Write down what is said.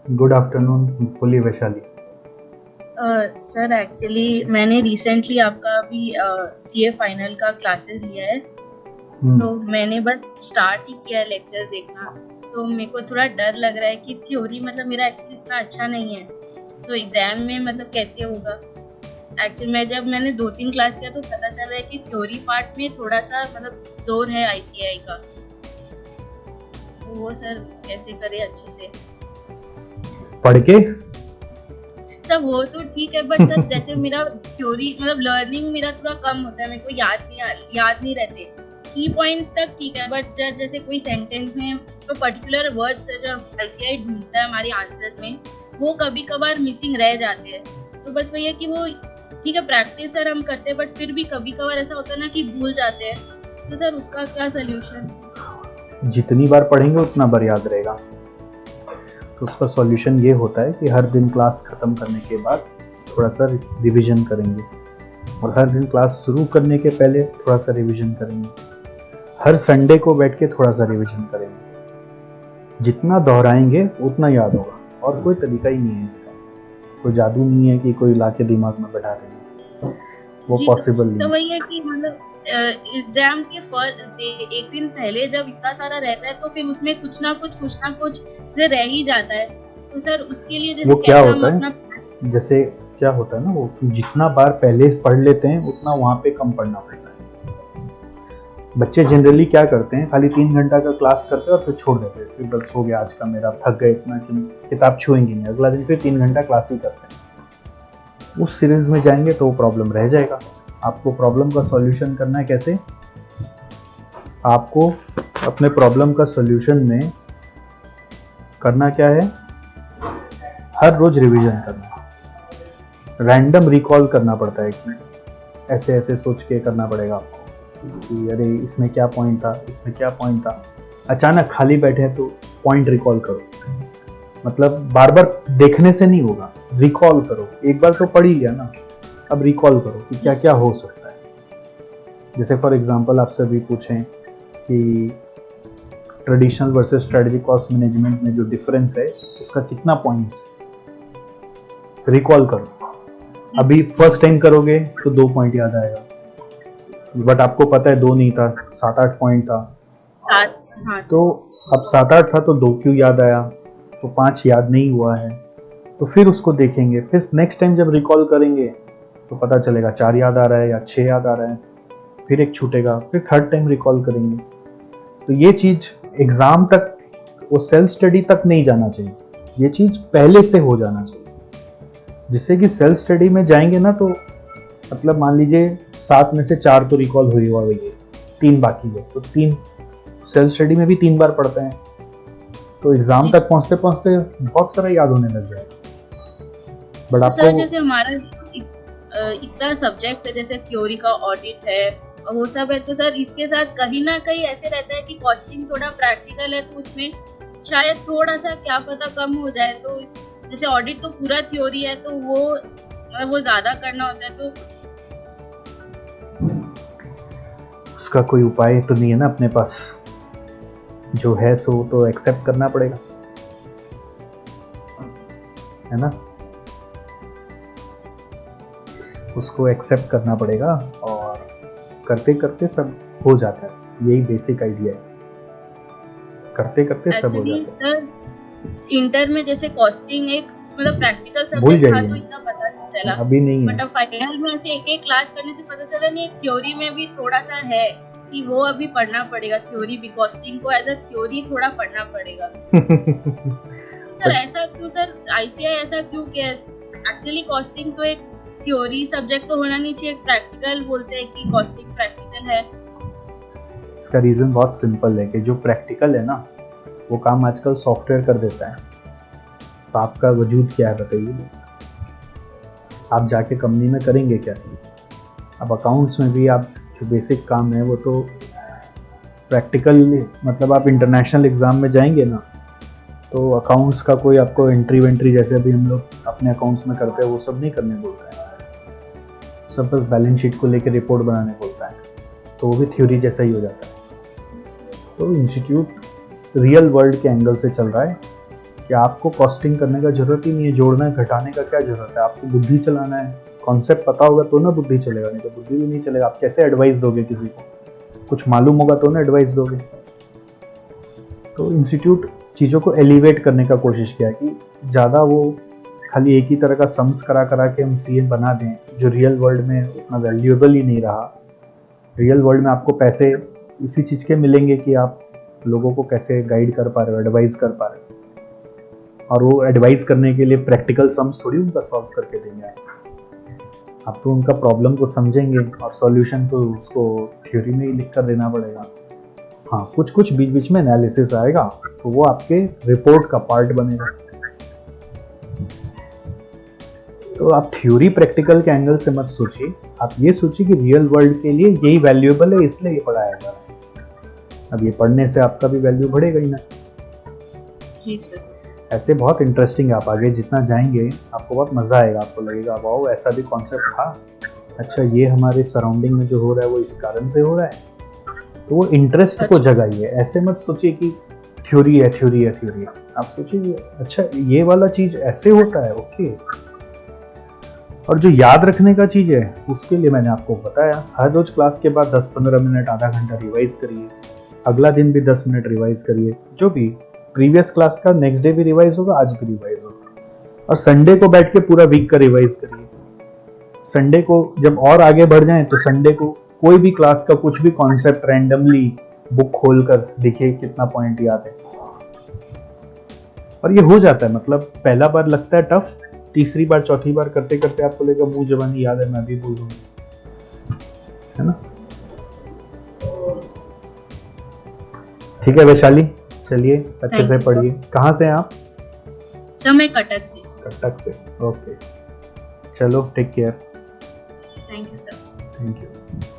Good afternoon. बोलिए Vaishali. Sir actually मैंने recently आपका अभी सीए फाइनल का क्लासेस लिया है। तो मैंने बस स्टार्ट ही किया है लेक्चर देखना। तो मेरे को थोड़ा डर लग रहा है कि थ्योरी मतलब मेरा एक्चुअली इतना अच्छा नहीं है, तो एग्जाम में मतलब कैसे होगा। एक्चुअली मैंने 2-3 क्लास किया तो पता चल रहा है कि थ्योरी पार्ट में थोड़ा सा मतलब जोर है आईसीआई का। तो वो सर कैसे करे अच्छे से पढ़ के। सब वो तो ठीक है, बट सर जैसे मेरा थ्योरी मतलब लर्निंग मेरा थोड़ा कम होता है, मेरे को याद नहीं रहते। की पॉइंट्स तक ठीक है, बट जैसे कोई सेंटेंस में जो पर्टिकुलर वर्ड्स है जो आईसीआई ढूंढता है हमारी आंसर्स में, वो कभी कभार मिसिंग रह जाते हैं। तो बस वही है कि वो ठीक है, प्रैक्टिस सर हम करते हैं, बट फिर भी कभी कभार ऐसा होता है ना कि भूल जाते हैं। तो सर उसका क्या सोल्यूशन? जितनी बार पढ़ेंगे उतना बार याद रहेगा। तो उसका सॉल्यूशन ये होता है कि हर दिन क्लास ख़त्म करने के बाद थोड़ा सा रिवीजन करेंगे, और हर दिन क्लास शुरू करने के पहले थोड़ा सा रिवीजन करेंगे। हर संडे को बैठ के थोड़ा सा रिवीजन करेंगे। जितना दोहराएंगे उतना याद होगा, और कोई तरीका ही नहीं है इसका। कोई जादू नहीं है कि कोई ला के दिमाग में बैठा देंगे, वो पॉसिबल नहीं। तो वही है कि मतलब एग्जाम के फर्स्ट एक दिन पहले जब इतना सारा रहता है तो फिर उसमें कुछ ना कुछ से रह ही जाता है। तो सर उसके लिए जैसे वो क्या कैसे हम होता अपना है, जैसे क्या होता है ना, वो जितना बार पहले पढ़ लेते हैं उतना वहाँ पे कम पढ़ना पड़ता है। बच्चे जनरली क्या करते हैं, खाली 3 घंटा का क्लास करते हैं और फिर छोड़ देते हैं, फिर बस हो गया आज का मेरा, थक गए इतना कि किताब छुएंगे नहीं। अगला दिन फिर 3 घंटा क्लास ही करते हैं। उस सीरीज में जाएंगे तो वो प्रॉब्लम रह जाएगा। आपको प्रॉब्लम का सॉल्यूशन करना है कैसे? आपको अपने प्रॉब्लम का सॉल्यूशन में करना क्या है, हर रोज रिवीजन करना। रैंडम रिकॉल करना पड़ता है कि ऐसे ऐसे सोच के करना पड़ेगा आपको कि अरे इसमें क्या पॉइंट था, इसमें क्या पॉइंट था। अचानक खाली बैठे हैं तो पॉइंट रिकॉल करो। मतलब बार बार देखने से नहीं होगा, रिकॉल करो। एक बार तो पढ़ ही गया ना, अब रिकॉल करो कि क्या क्या हो सकता है। जैसे फॉर एग्जांपल आपसे भी पूछें कि traditional versus strategy cost management में जो डिफरेंस है उसका कितना पॉइंट्स है, रिकॉल करो। अभी फर्स्ट टाइम करोगे तो 2 पॉइंट याद आएगा, बट आपको पता है 2 नहीं था, 7-8 पॉइंट था। हाँ, तो अब 7-8 था तो 2 क्यों याद आया, तो 5 याद नहीं हुआ है। तो फिर उसको देखेंगे, फिर नेक्स्ट टाइम जब रिकॉल करेंगे तो पता चलेगा 4 याद आ रहा है या 6 याद आ रहा है, फिर एक छूटेगा, फिर थर्ड टाइम रिकॉल करेंगे। तो ये चीज़ एग्ज़ाम तक, वो सेल्फ स्टडी तक नहीं जाना चाहिए, ये चीज़ पहले से हो जाना चाहिए। जिससे कि सेल्फ स्टडी में जाएंगे ना तो मतलब मान लीजिए 7 में से 4 तो रिकॉल हुई हुआ है, 3 बाकी है, तो 3 सेल्फ स्टडी में भी 3 बार पढ़ते हैं, तो एग्जाम तक पहुंचते पहुंचते बहुत सारा याद होने लग जाएगा। बट आपको जैसे हमारा इतना सब्जेक्ट है, जैसे थ्योरी का ऑडिट है और वो सब है, तो सर इसके साथ कहीं ना कहीं ऐसे रहता है कि कॉस्टिंग थोड़ा प्रैक्टिकल है, तो उसमें शायद थोड़ा सा क्या पता कम हो जाए। तो जैसे ऑडिट तो पूरा थ्योरी है, तो वो मतलब वो ज्यादा करना होता है, तो उसका कोई उपाय तो नहीं है ना अपने पास। जो है सो तो एक्सेप्ट करना पड़ेगा, है ना। उसको एक्सेप्ट करना पड़ेगा, और करते करते सब हो जाता है। यही बेसिक आइडिया है, करते करते सब हो जाता है। इंटर में जैसे कॉस्टिंग एक मतलब प्रैक्टिकल सब्जेक्ट था, तो इतना पता नहीं चला। अभी नहीं है, बट अब फाइनल में ऐसे एक क्लास करने से पता चला नहीं, थ्योरी में भी थोड़ा सा है कि वो अभी पढ़ना पड़ेगा। थ्योरी भी कॉस्टिंग को एज अ थ्योरी थोड़ा पढ़ना पड़ेगा। सर ऐसा क्यों? सर आईसीआई ऐसा क्यों किया? एक्चुअली कॉस्टिंग तो एक थ्योरी सब्जेक्ट तो होना नहीं चाहिए, प्रैक्टिकल बोलते हैं कि कॉस्टिंग प्रैक्टिकल है। इसका रीजन बहुत सिंपल है कि जो प्रैक्टिकल है ना, वो काम आजकल सॉफ्टवेयर कर देता है। तो आपका वजूद क्या है बताइए? आप जाके कंपनी में करेंगे क्या? अब अकाउंट्स में भी आप जो बेसिक काम है वो तो प्रैक्टिकल, मतलब आप इंटरनेशनल एग्ज़ाम में जाएंगे ना, तो अकाउंट्स का कोई आपको एंट्री वेंट्री जैसे अभी हम लोग अपने अकाउंट्स में करते हैं वो सब नहीं करने बोलता है। सब बस बैलेंस शीट को लेकर रिपोर्ट बनाने बोलता है, तो वो भी थ्योरी जैसा ही हो जाता है। तो इंस्टीट्यूट रियल वर्ल्ड के एंगल से चल रहा है कि आपको कॉस्टिंग करने का जरूरत ही नहीं है, जोड़ना घटाने का क्या जरूरत है, आपको बुद्धि चलाना है। कॉन्सेप्ट पता होगा तो ना बुद्धि चलेगा, नहीं तो बुद्धि भी नहीं चलेगा। आप कैसे एडवाइस दोगे किसी को, कुछ मालूम होगा तो ना एडवाइस दोगे। तो इंस्टीट्यूट चीज़ों को एलिवेट करने का कोशिश किया कि ज़्यादा वो खाली एक ही तरह का सम्स करा के हम सीए बना दें, जो रियल वर्ल्ड में उतना वैल्यूएबल ही नहीं रहा। रियल वर्ल्ड में आपको पैसे इसी चीज़ के मिलेंगे कि आप लोगों को कैसे गाइड कर पा रहे हो, एडवाइस कर पा रहे हो। और वो एडवाइस करने के लिए प्रैक्टिकल सम्स थोड़ी उनका सॉल्व करके देंगे आप तो उनका प्रॉब्लम को समझेंगे और सॉल्यूशन तो उसको थ्योरी में ही लिख कर देना पड़ेगा। हाँ, कुछ कुछ बीच बीच में एनालिसिस आएगा तो वो आपके रिपोर्ट का पार्ट बनेगा। तो आप थ्योरी प्रैक्टिकल के एंगल से मत सोचिए, आप ये सोचिए कि रियल वर्ल्ड के लिए यही वैल्यूएबल है, इसलिए ये पढ़ाया जा रहा है। अब ये पढ़ने से आपका भी वैल्यू बढ़ेगा ही ना। जी सर। ऐसे बहुत इंटरेस्टिंग है, आप आगे जितना जाएंगे आपको बहुत मज़ा आएगा, आपको लगेगा वाओ ऐसा भी कॉन्सेप्ट था, अच्छा ये हमारे सराउंडिंग में जो हो रहा है वो इस कारण से हो रहा है। तो वो इंटरेस्ट को जगाइए, ऐसे मत सोचिए कि थ्योरी है थ्योरी है थ्योरी है। आप सोचिए अच्छा ये वाला चीज़ ऐसे होता है, ओके। और जो याद रखने का चीज़ है उसके लिए मैंने आपको बताया, हर रोज क्लास के बाद 10-15 मिनट आधा घंटा रिवाइज करिए, अगला दिन भी 10 मिनट रिवाइज करिए, जो भी प्रीवियस क्लास का नेक्स्ट डे भी रिवाइज होगा, आज भी रिवाइज होगा। और संडे को बैठ के पूरा वीक का रिवाइज करिए। संडे को जब और आगे बढ़ जाएं तो संडे को कोई भी क्लास का कुछ भी कॉन्सेप्ट रैंडमली बुक खोलकर देखिए कितना पॉइंट याद है। और ये हो जाता है, मतलब पहला बार लगता है टफ, तीसरी बार चौथी बार करते करते आपको लगेगा मुंह जबानी याद है, मैं भी बोल दूंगा, है ना। ठीक है वैशाली, चलिए अच्छे से पढ़िए। कहाँ से हैं आप? सर मैं कटक से। कटक से, ओके। चलो take care. Thank you sir. Thank you.